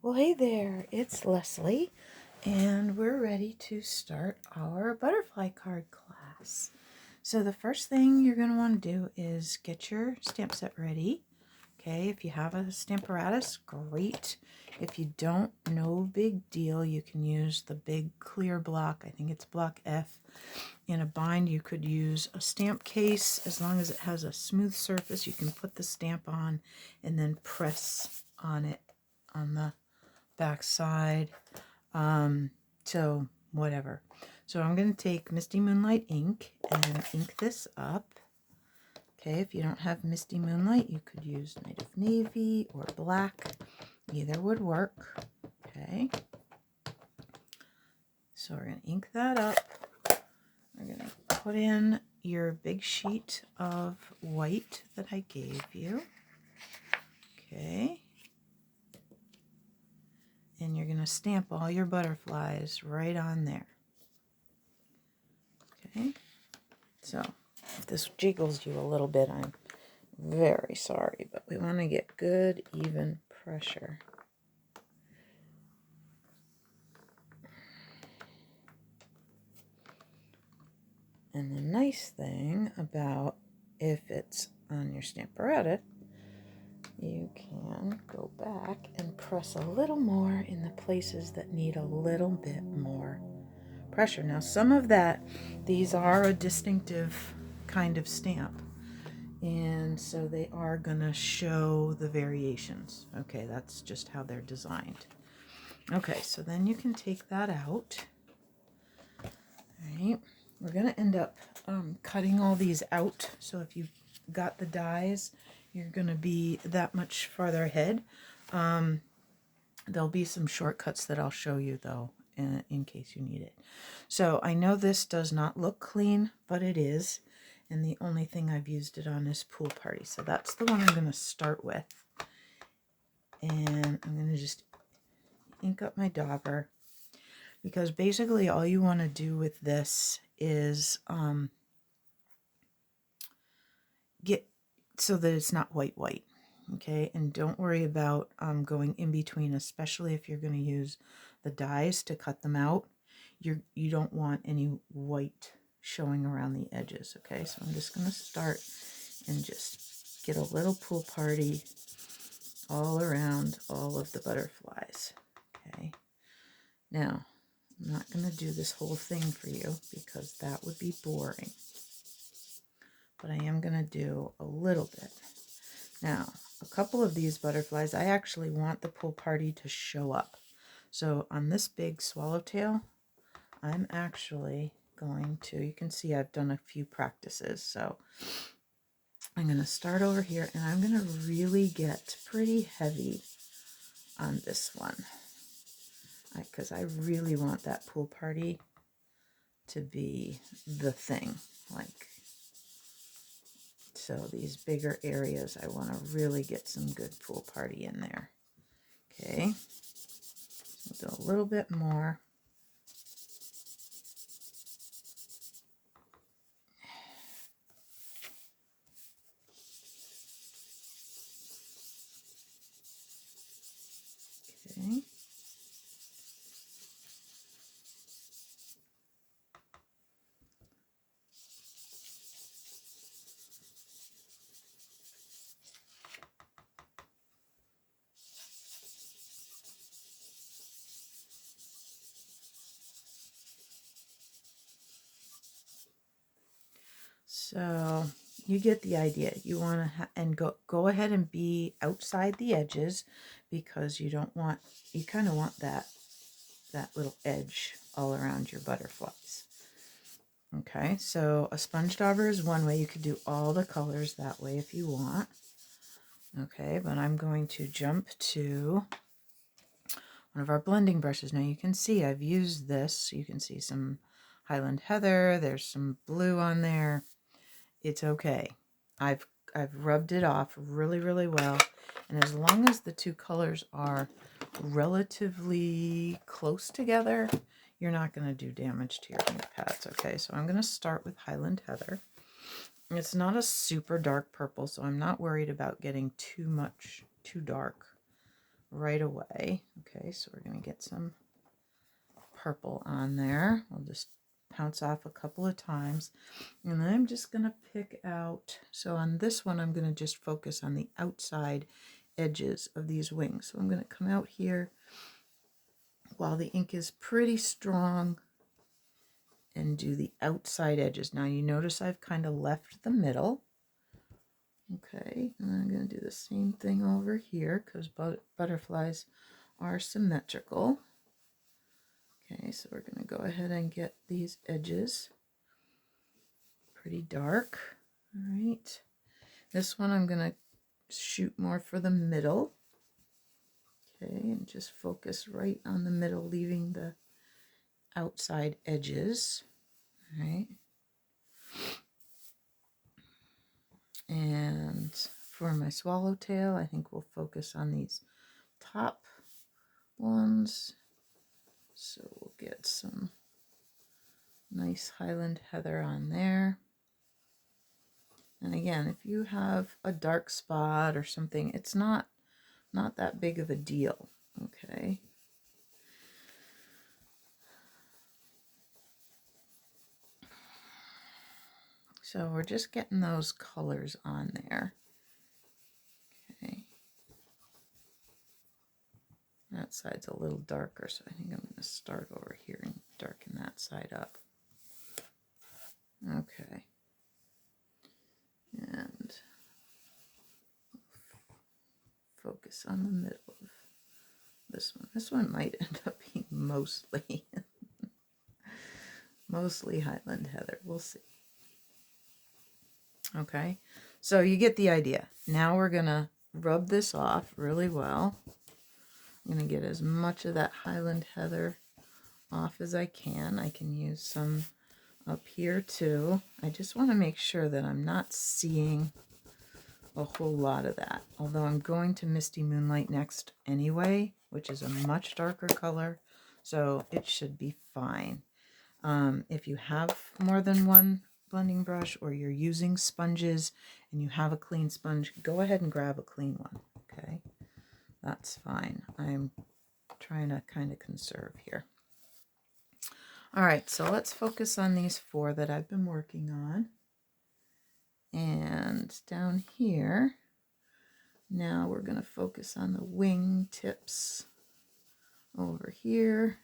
Well, hey there, it's Leslie, and we're ready to start our butterfly card class. So the first thing you're going to want to do is get your stamp set ready. Okay, if you have a Stamparatus, great. If you don't, no big deal. You can use the big clear block. I think it's block F. In a bind, you could use a stamp case. As long as it has a smooth surface, you can put the stamp on and then press on it on the back side. So whatever. So I'm going to take Misty Moonlight ink and ink this up. Okay, if you don't have Misty Moonlight, you could use Night of Navy or black. Either would work. Okay. So we're going to ink that up. We're going to put in your big sheet of white that I gave you. Okay. And you're going to stamp all your butterflies right on there. Okay. So if this jiggles you a little bit, I'm very sorry, but we want to get good, even pressure. And the nice thing about if it's on your Stamparatus, you can go back and press a little more in the places that need a little bit more pressure. Now, some of that, these are a distinctive kind of stamp, and so they are going to show the variations. Okay, that's just how they're designed. Okay, so then you can take that out. All right, we're going to end up cutting all these out. So if you've got the dies, you're going to be that much farther ahead. There'll be some shortcuts that I'll show you, though, in case you need it. So I know this does not look clean, but it is. And the only thing I've used it on is Pool Party. So that's the one I'm going to start with. And I'm going to just ink up my dauber, because basically all you want to do with this is get so that it's not white, okay? And don't worry about going in between, especially if you're going to use the dies to cut them out. You don't want any white showing around the edges, okay? So I'm just going to start and just get a little Pool Party all around all of the butterflies, okay? Now, I'm not going to do this whole thing for you because that would be boring, but I am going to do a little bit. Now, a couple of these butterflies, I actually want the Pool Party to show up. So on this big swallowtail, I'm actually going to, you can see I've done a few practices, so I'm going to start over here, and I'm going to really get pretty heavy on this one, because I really want that Pool Party to be the thing. Like, so these bigger areas, I want to really get some good Pool Party in there. Okay, so we'll do a little bit more. Okay. So you get the idea. You want to and go ahead and be outside the edges, because you don't want, you kind of want that little edge all around your butterflies. Okay, so a sponge dauber is one way. You could do all the colors that way if you want. Okay, but I'm going to jump to one of our blending brushes. Now you can see I've used this. You can see some Highland Heather. There's some blue on there. It's okay. I've rubbed it off really, really well. And as long as the two colors are relatively close together, you're not going to do damage to your ink pads, okay? So I'm going to start with Highland Heather. It's not a super dark purple, so I'm not worried about getting too dark right away. Okay, so we're going to get some purple on there. We'll just pounce off a couple of times, and then I'm just going to pick out, so on this one I'm going to just focus on the outside edges of these wings. So I'm going to come out here while the ink is pretty strong and do the outside edges. Now you notice I've kind of left the middle. Okay, and I'm going to do the same thing over here because butterflies are symmetrical. Okay, so we're going to go ahead and get these edges pretty dark. All right, this one I'm going to shoot more for the middle. Okay, and just focus right on the middle, leaving the outside edges. All right. And for my swallowtail, I think we'll focus on these top ones. So we'll get some nice Highland heather on there. And again, if you have a dark spot or something, it's not that big of a deal. Okay. So we're just getting those colors on there. Okay. That side's a little darker, so I think I'm going to start over here and darken that side up. Okay. And focus on the middle of this one. This one might end up being mostly mostly Highland heather. We'll see. Okay, so you get the idea. Now we're going to rub this off really well. I'm going to get as much of that Highland heather off as I can. I can use some up here too. I just want to make sure that I'm not seeing a whole lot of that. Although I'm going to Misty Moonlight next anyway, which is a much darker color, so it should be fine. If you have more than one blending brush or you're using sponges and you have a clean sponge, go ahead and grab a clean one. Okay, that's fine. I'm trying to kind of conserve here. All right, so let's focus on these 4 that I've been working on. And down here, now we're going to focus on the wing tips over here,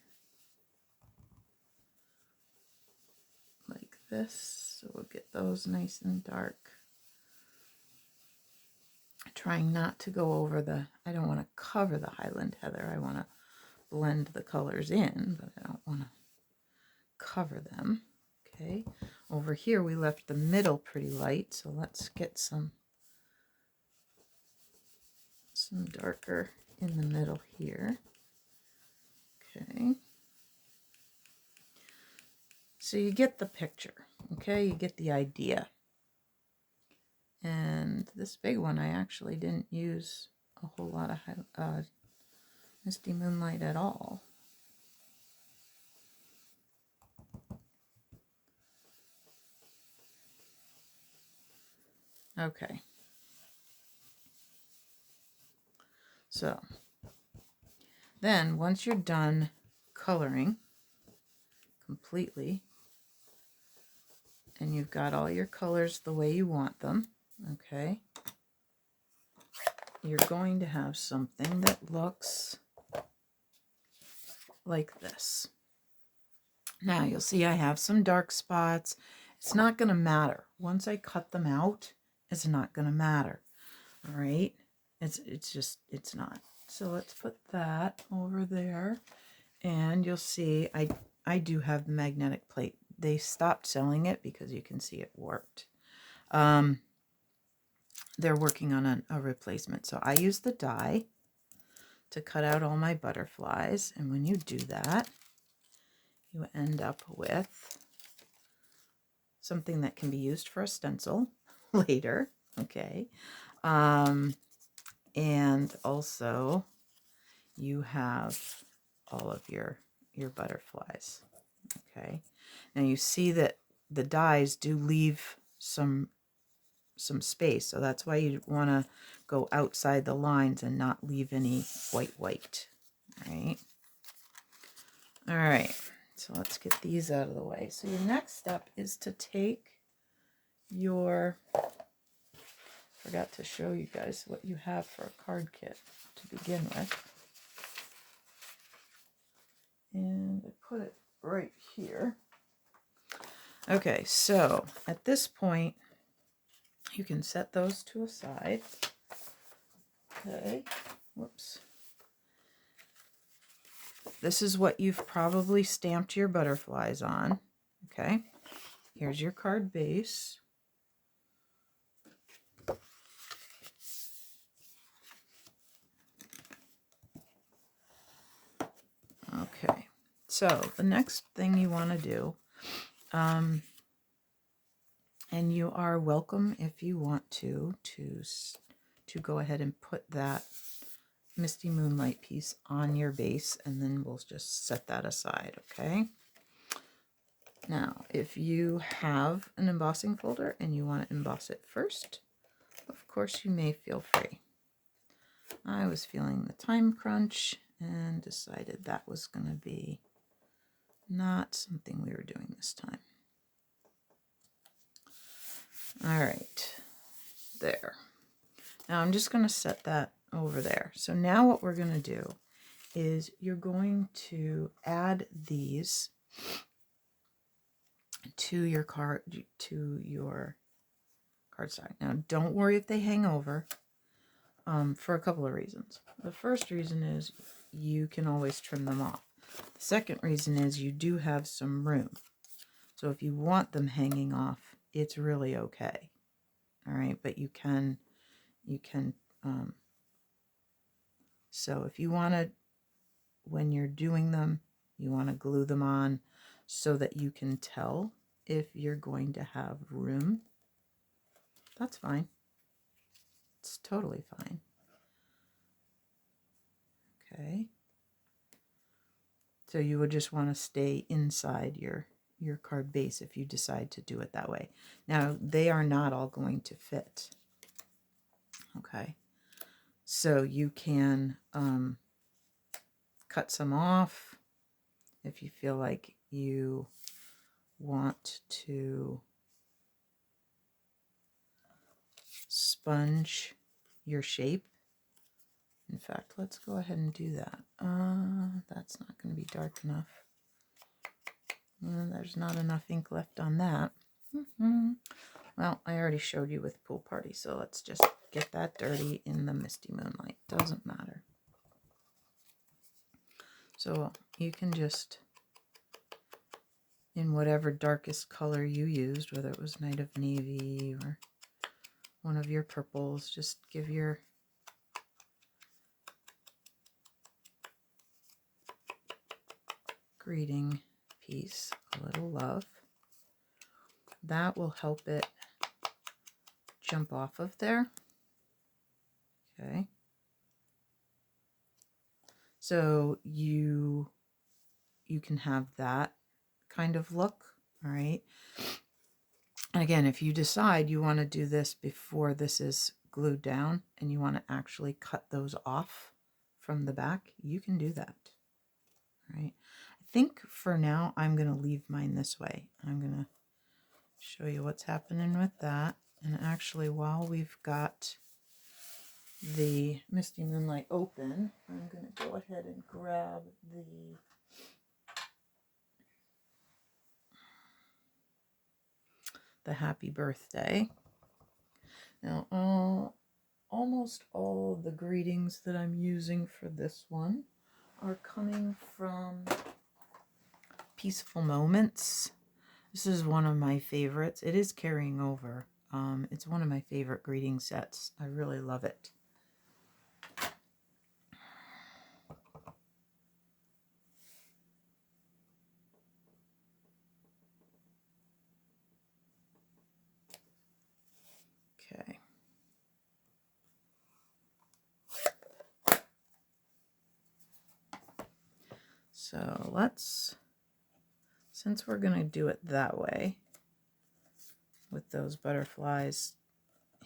like this. So we'll get those nice and dark. Trying not to go over the, I don't want to cover the Highland heather. I want to blend the colors in, but I don't want to cover them. Okay, over here we left the middle pretty light, so let's get some darker in the middle here. Okay, so you get the picture. Okay, you get the idea. And this big one, I actually didn't use a whole lot of Misty Moonlight at all. Okay. So then once you're done coloring completely and you've got all your colors the way you want them, okay, you're going to have something that looks like this. Now you'll see I have some dark spots. It's not going to matter. Once I cut them out, it's not going to matter. All right. It's not. So let's put that over there. And you'll see I do have the magnetic plate. They stopped selling it because you can see it warped. They're working on a replacement. So I use the die to cut out all my butterflies. And when you do that, you end up with something that can be used for a stencil later. Okay. And also you have all of your butterflies. Okay. Now you see that the dies do leave some space, so that's why you want to go outside the lines and not leave any white, right? All right, so let's get these out of the way. So your next step is to take your, forgot to show you guys what you have for a card kit to begin with. And I put it right here. Okay, so at this point, you can set those to a side. Okay, whoops. This is what you've probably stamped your butterflies on. Okay, here's your card base. Okay, so the next thing you want to do, and you are welcome if you want to go ahead and put that Misty Moonlight piece on your base, and then we'll just set that aside, okay? Now, if you have an embossing folder and you want to emboss it first, of course you may, feel free. I was feeling the time crunch and decided that was going to be not something we were doing this time. All right, there. Now I'm just going to set that over there. So now what we're going to do is you're going to add these to your cardstock. Now don't worry if they hang over, for a couple of reasons. The first reason is you can always trim them off. The second reason is you do have some room. So if you want them hanging off, it's really okay. All right, but you can so if you want to, when you're doing them, you want to glue them on so that you can tell if you're going to have room. That's fine. It's totally fine. Okay. So you would just want to stay inside your card base if you decide to do it that way. Now, they are not all going to fit. Okay. So you can cut some off if you feel like you want to sponge your shape. In fact, let's go ahead and do that. That's not going to be dark enough. There's not enough ink left on that. Well, I already showed you with Pool Party, so let's just get that dirty in the Misty Moonlight. Doesn't matter. So you can just, in whatever darkest color you used, whether it was Night of Navy or one of your purples, just give your greeting piece a little love. That will help it jump off of there. Okay. So you can have that kind of look, all right? And again, if you decide you want to do this before this is glued down and you want to actually cut those off from the back, you can do that, all right? I think for now, I'm going to leave mine this way. I'm going to show you what's happening with that. And actually, while we've got the Misty Moonlight open, I'm going to go ahead and grab the Happy Birthday. Now, almost all of the greetings that I'm using for this one are coming from Peaceful Moments. This is one of my favorites. It is carrying over. It's one of my favorite greeting sets. I really love it. Okay. So let's, since we're going to do it that way, with those butterflies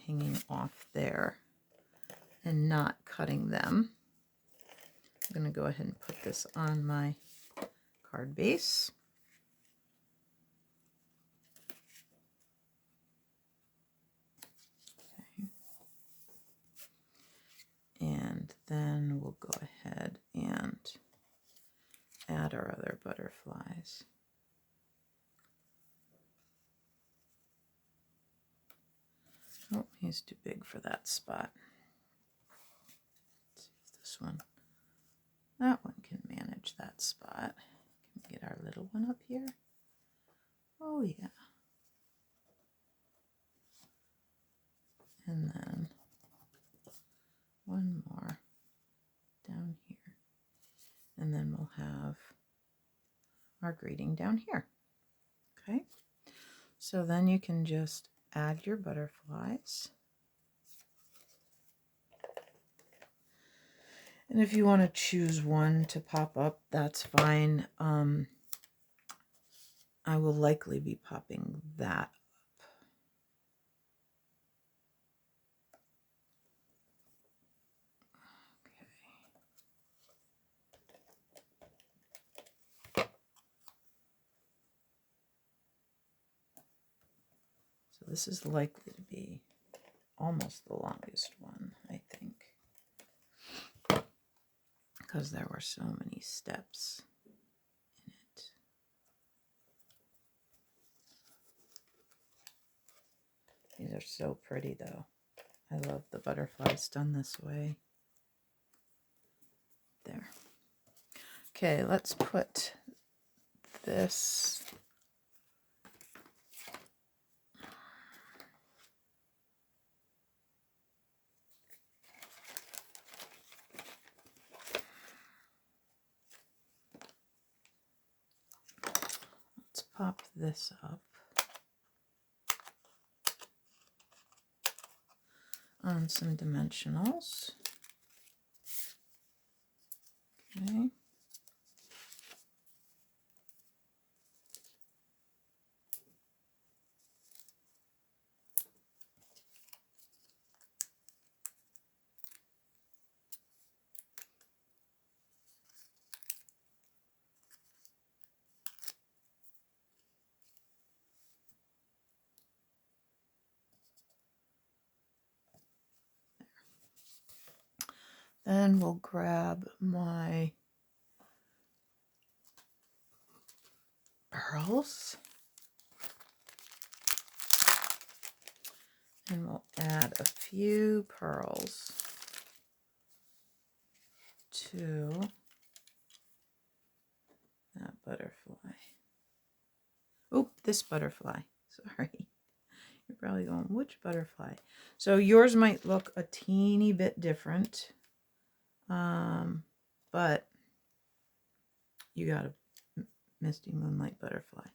hanging off there, and not cutting them. I'm going to go ahead and put this on my card base. Okay. And then we'll go ahead and add our other butterflies. Oh, he's too big for that spot. Let's see if this one, that one can manage that spot. Can we get our little one up here? Oh yeah. And then one more down here. And then we'll have our greeting down here. Okay. So then you can just add your butterflies. And if you want to choose one to pop up, that's fine. I will likely be popping that up. Okay. So this is likely to be almost the longest one, I think, because there were so many steps in it. These are so pretty, though. I love the butterflies done this way. There. Okay, let's put this pop this up on some dimensionals. Okay. Then we'll grab my pearls and we'll add a few pearls to that butterfly. Oh, this butterfly. Sorry. You're probably going, which butterfly? So yours might look a teeny bit different. But you got a Misty Moonlight butterfly.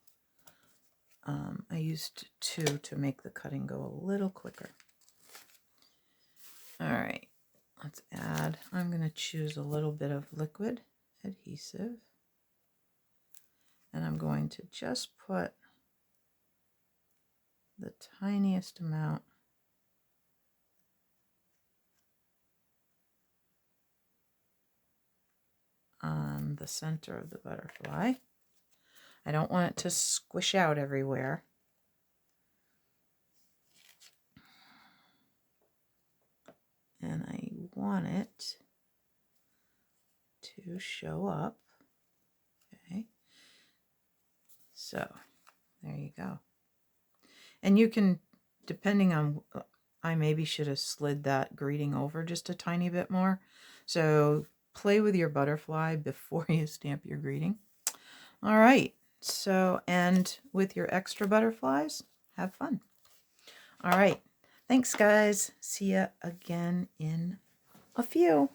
I used two to make the cutting go a little quicker. All right, let's add. I'm going to choose a little bit of liquid adhesive. And I'm going to just put the tiniest amount on the center of the butterfly. I don't want it to squish out everywhere. And I want it to show up. Okay. So there you go. And you can, depending on, I maybe should have slid that greeting over just a tiny bit more. So play with your butterfly before you stamp your greeting. All right. So, and with your extra butterflies, have fun. All right. Thanks, guys. See ya again in a few.